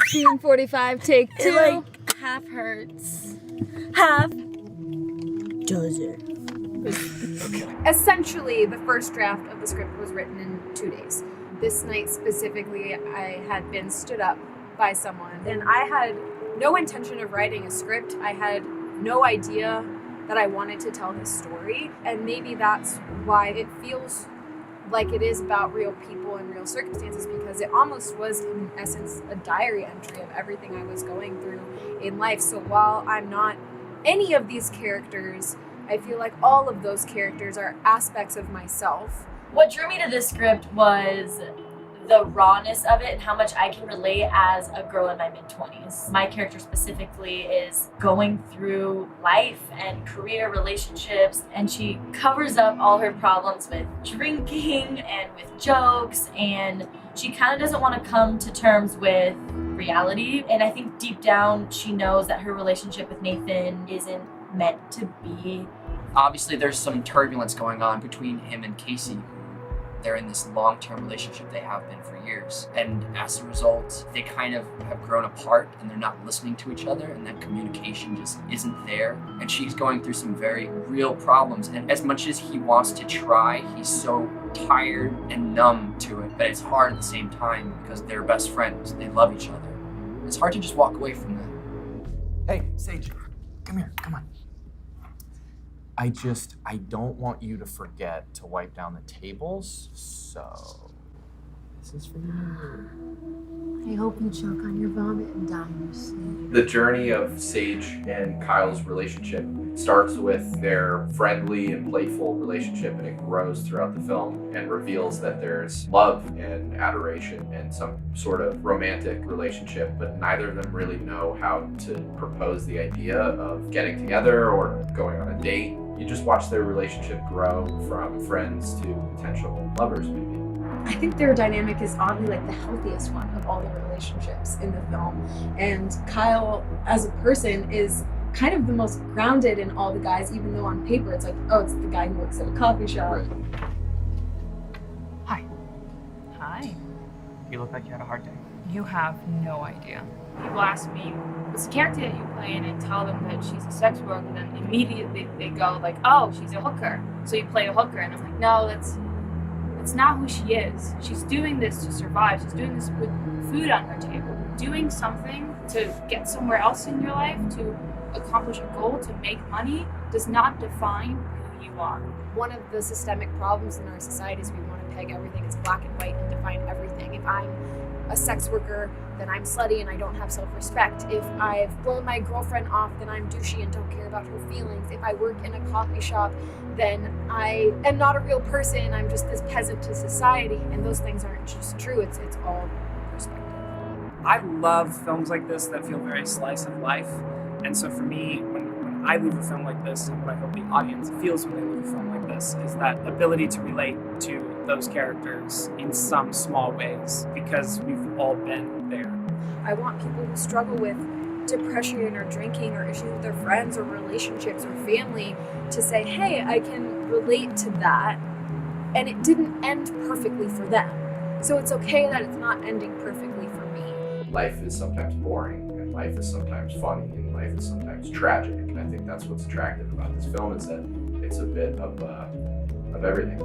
Scene 45, take 2. It like half hurts, half doesn't. Essentially, the first draft of the script was written in 2 days. This night specifically, I had been stood up by someone, and I had no intention of writing a script. I had no idea that I wanted to tell this story, and maybe that's why it feels like it is about real people and real circumstances, because it almost was, in essence, a diary entry of everything I was going through in life. So while I'm not any of these characters, I feel like all of those characters are aspects of myself. What drew me to this script was the rawness of it and how much I can relate as a girl in my mid-20s. My character specifically is going through life and career relationships, and she covers up all her problems with drinking and with jokes, and she kind of doesn't want to come to terms with reality. And I think deep down she knows that her relationship with Nathan isn't meant to be. Obviously there's some turbulence going on between him and Casey. They're in this long-term relationship, they have been for years. And as a result, they kind of have grown apart and they're not listening to each other, and that communication just isn't there. And she's going through some very real problems. And as much as he wants to try, he's so tired and numb to it. But it's hard at the same time because they're best friends, they love each other. It's hard to just walk away from that. Hey, Sage, come here, come on. I don't want you to forget to wipe down the tables, so this is for you. I hope you choke on your vomit and die in your sleep. The journey of Sage and Kyle's relationship starts with their friendly and playful relationship, and it grows throughout the film and reveals that there's love and adoration and some sort of romantic relationship, but neither of them really know how to propose the idea of getting together or going on a date. You just watch their relationship grow from friends to potential lovers, maybe. I think their dynamic is oddly like the healthiest one of all the relationships in the film. And Kyle, as a person, is kind of the most grounded in all the guys, even though on paper it's like, oh, it's the guy who works at a coffee shop. Right. Hi. Hi. You look like you had a hard day. You have no idea. People ask me, what's the character that you play, and I tell them that she's a sex worker, and then immediately they go like, oh, she's a hooker. So you play a hooker, and I'm like, no, that's not who she is. She's doing this to survive. She's doing this with food on her table. Doing something to get somewhere else in your life, to accomplish a goal, to make money, does not define who you are. One of the systemic problems in our society is we want to peg everything as black and white and define everything. If I'm a sex worker, then I'm slutty and I don't have self-respect. If I've blown my girlfriend off, then I'm douchey and don't care about her feelings. If I work in a coffee shop, then I am not a real person. I'm just this peasant to society. And those things aren't just true. It's all perspective. I love films like this that feel very slice of life. And so for me, when I leave a film like this, and what I hope the audience feels when they leave a film like this, is that ability to relate to those characters in some small ways, because we've all been there. I want people who struggle with depression or drinking or issues with their friends or relationships or family to say, hey, I can relate to that, and it didn't end perfectly for them. So it's okay that it's not ending perfectly for me. Life is sometimes boring, and life is sometimes funny, and life is sometimes tragic. And I think that's what's attractive about this film, is that it's a bit of everything.